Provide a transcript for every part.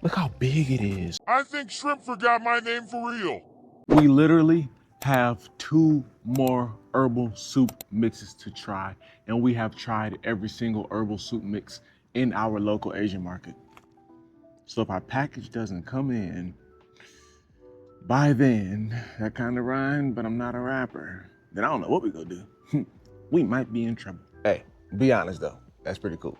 Look how big it is. I think shrimp forgot my name for real. We literally have 2 more herbal soup mixes to try, and we have tried every single herbal soup mix in our local Asian market. So if our package doesn't come in by then, that kind of rhyme, but I'm not a rapper, then I don't know what we gonna do. We might be in trouble. Hey, be honest though, that's pretty cool.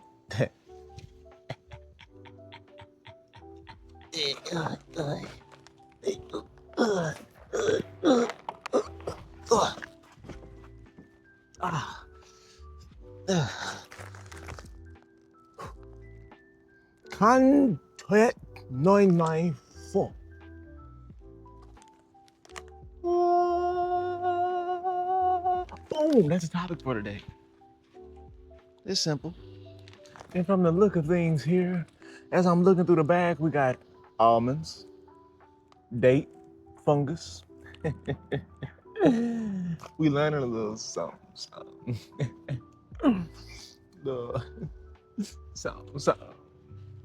Contact 994. Boom, that's the topic for today. It's simple. And from the look of things here, as I'm looking through the bag, we got almonds, date, fungus. We learning a little something. Something.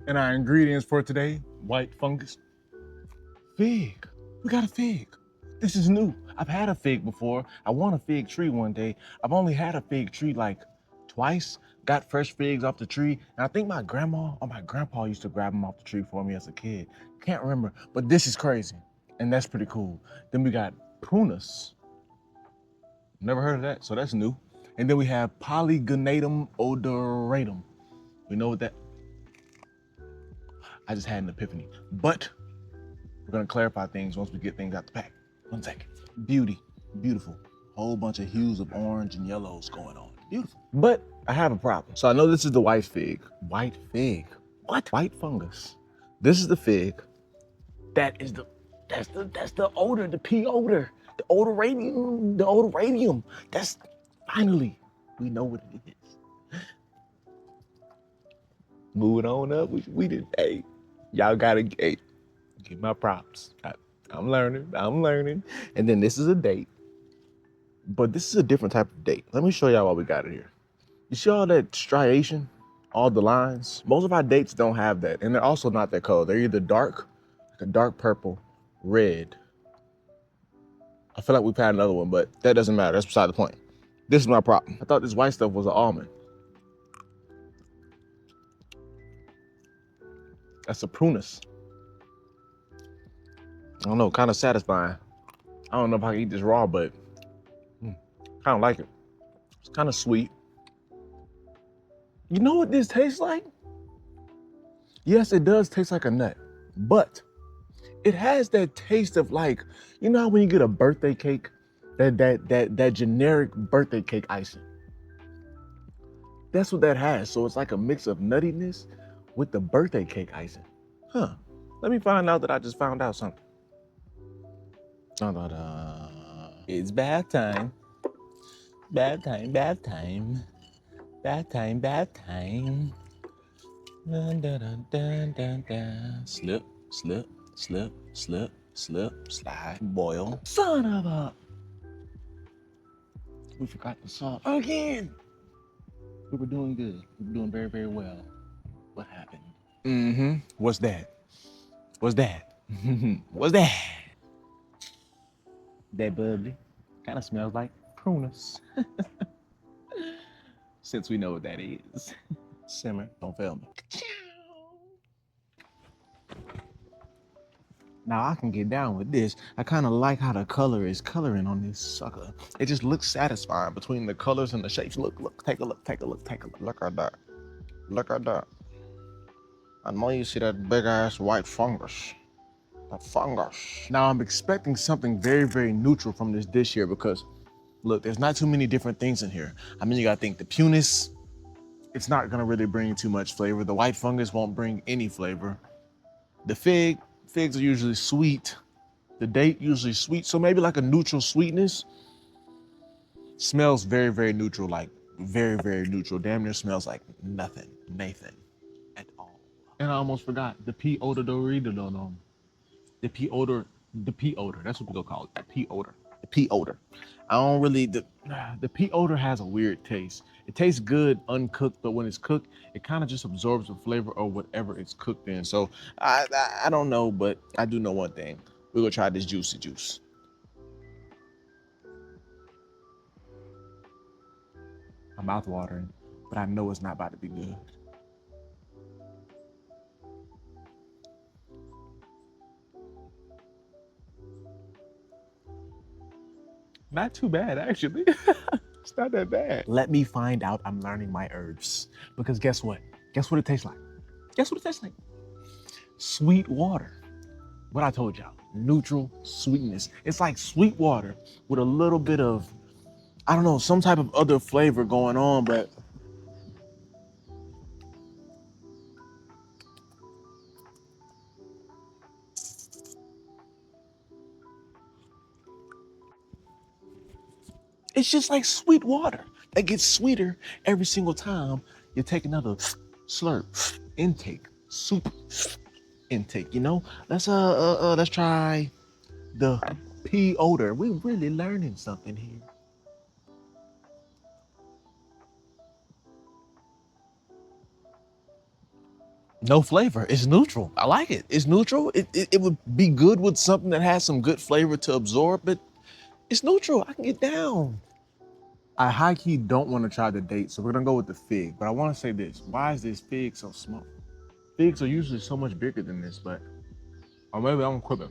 And our ingredients for today, white fungus, fig. We got a fig. This is new. I've had a fig before. I want a fig tree one day. I've only had a fig tree like twice. Got fresh figs off the tree. And I think my grandma or my grandpa used to grab them off the tree for me as a kid. Can't remember, but this is crazy. And that's pretty cool. Then we got Prunus. Never heard of that, so that's new. And then we have polygonatum odoratum. We know what that, I just had an epiphany. But we're gonna clarify things once we get things out the pack. 1 second. Beauty, beautiful. Whole bunch of hues of orange and yellows going on. Beautiful. But I have a problem. So I know this is the white fig. White fig. What? White fungus. This is the fig. That's the odor, the pea odor, the odoratium. That's finally, we know what it is. Moving on up, we did, hey, y'all gotta, hey, give my props. I'm learning. And then this is a date, but this is a different type of date. Let me show y'all what we got in here. You see all that striation, all the lines? Most of our dates don't have that, and they're also not that color. They're either dark, like a dark purple, red. I feel like we've had another one, but that doesn't matter. That's beside the point. This is my problem. I thought this white stuff was an almond. That's a prunus. I don't know, kind of satisfying. I don't know if I can eat this raw, but kind of like it. It's kind of sweet. You know what this tastes like? Yes, it does taste like a nut, but it has that taste of like, you know how when you get a birthday cake, that generic birthday cake icing. That's what that has. So it's like a mix of nuttiness with the birthday cake icing. Huh. Let me find out that I just found out something. It's bath time. Bath time. Dun, dun, dun, dun, dun, dun. Slip, slide, boil. Son of a... We forgot the salt again. We were doing good. We were doing very, very well. What happened? What's that? What's that? That bubbly. Kind of smells like prunus. Since we know what that is. Simmer, don't fail me. Now I can get down with this. I kind of like how the color is coloring on this sucker. It just looks satisfying between the colors and the shapes. Look, take a look. Look at that. I know you see that big ass white fungus. The fungus. Now I'm expecting something very, very neutral from this dish here because look, there's not too many different things in here. I mean, you gotta think the Prunus, it's not gonna really bring too much flavor. The white fungus won't bring any flavor. The figs are usually sweet. The date usually sweet. So maybe like a neutral sweetness. Smells very, very neutral, like very, very neutral. Damn near smells like nothing, Nathan, at all. And I almost forgot the pea odor. The pea odor, that's what we gonna call it, the pea odor. The pea odor. I don't really the pea odor has a weird taste. It tastes good uncooked, but when it's cooked, it kind of just absorbs the flavor of whatever it's cooked in. So I don't know, but I do know one thing. We're gonna try this juicy juice. My mouth watering, but I know it's not about to be good. Not too bad, actually. It's not that bad. Let me find out I'm learning my herbs. Because guess what? Guess what it tastes like? Guess what it tastes like? Sweet water. What I told y'all, neutral sweetness. It's like sweet water with a little bit of, I don't know, some type of other flavor going on, but it's just like sweet water that gets sweeter every single time you take another slurp, intake, soup intake, you know? Let's try the pea odor. We're really learning something here. No flavor. It's neutral. I like it. It's neutral. It would be good with something that has some good flavor to absorb, but it's neutral. I can get down. I high key don't want to try the date, so we're gonna go with the fig. But I want to say this: why is this fig so small? Figs are usually so much bigger than this, but or maybe I'm quipping.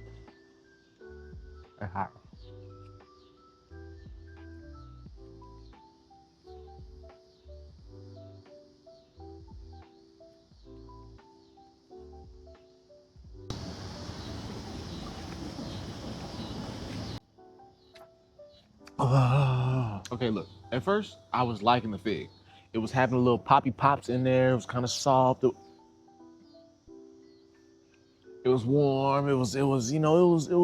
Okay, look. At first, I was liking the fig. It was having a little poppy pops in there. It was kind of soft. It was warm. It was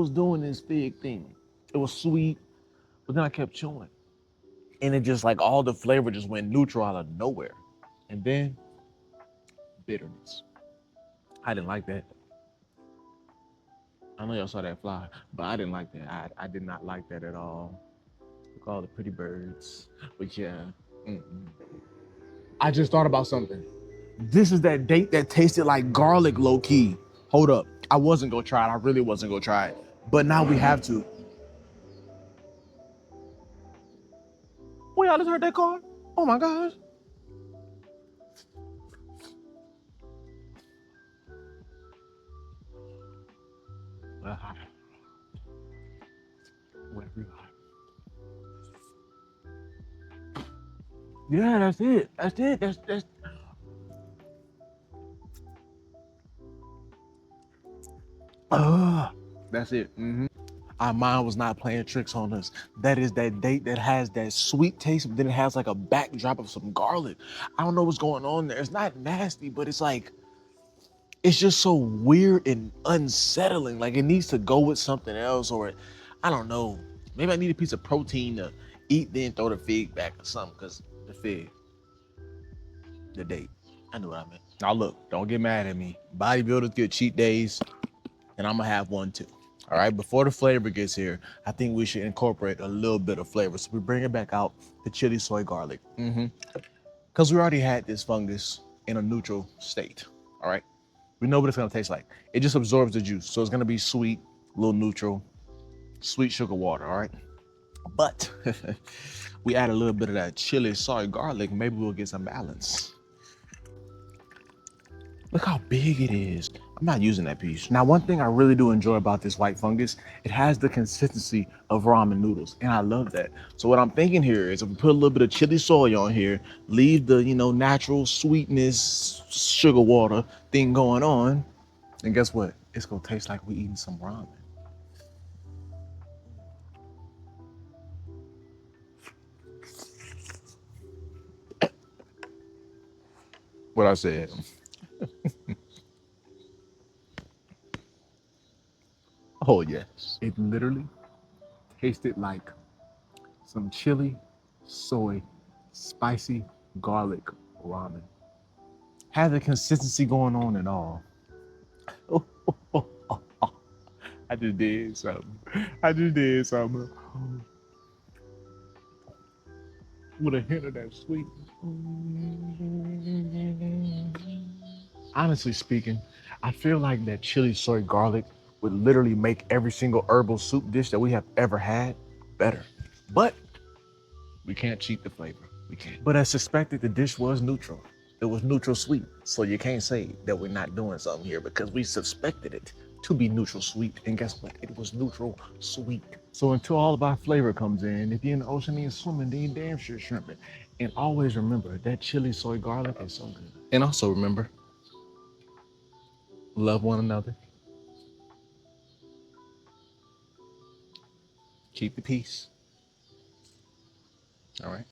doing this fig thing. It was sweet, but then I kept chewing, and it just like all the flavor just went neutral out of nowhere, and then bitterness. I didn't like that. I know y'all saw that fly, but I didn't like that. I did not like that at all. Look at all the pretty birds. But yeah. Mm-mm. I just thought about something. This is that date that tasted like garlic low key. Hold up. I wasn't gonna try it. I really wasn't gonna try it. But now we have to. Oh, y'all just heard that car? Oh my gosh. Yeah, that's it. That's it. That's it. Our mind was not playing tricks on us. That is that date that has that sweet taste, but then it has like a backdrop of some garlic. I don't know what's going on there. It's not nasty, but it's like it's just so weird and unsettling. Like it needs to go with something else, or I don't know. Maybe I need a piece of protein to eat, then throw the fig back or something. Cause the fig, the date. I knew what I meant. Now look, don't get mad at me. Bodybuilders get cheat days, and I'm gonna have one too. All right, before the flavor gets here, I think we should incorporate a little bit of flavor. So we bring it back out, the chili soy garlic. Because we already had this fungus in a neutral state. All right, we know what it's gonna taste like. It just absorbs the juice. So it's gonna be sweet, a little neutral, sweet sugar water, all right? But we add a little bit of that chili soy garlic, maybe we'll get some balance. Look how big it is. I'm not using that piece. Now, one thing I really do enjoy about this white fungus, it has the consistency of ramen noodles, and I love that. So what I'm thinking here is if we put a little bit of chili soy on here, leave the, natural sweetness, sugar water thing going on, and guess what? It's gonna taste like we eating some ramen. What I said. Oh yes. It literally tasted like some chili, soy, spicy garlic ramen. Had the consistency going on and all. I just did something. I just did something. With a hint of that sweet. Honestly speaking, I feel like that chili soy garlic would literally make every single herbal soup dish that we have ever had better. But we can't cheat the flavor. We can't. But as suspected, the dish was neutral. It was neutral sweet. So you can't say that we're not doing something here because we suspected it to be neutral sweet. And guess what? It was neutral sweet. So until all of our flavor comes in, if you're in the ocean and you're swimming, then you damn sure shrimping. And always remember that chili soy garlic is so good. And also remember, love one another. Keep the peace. All right.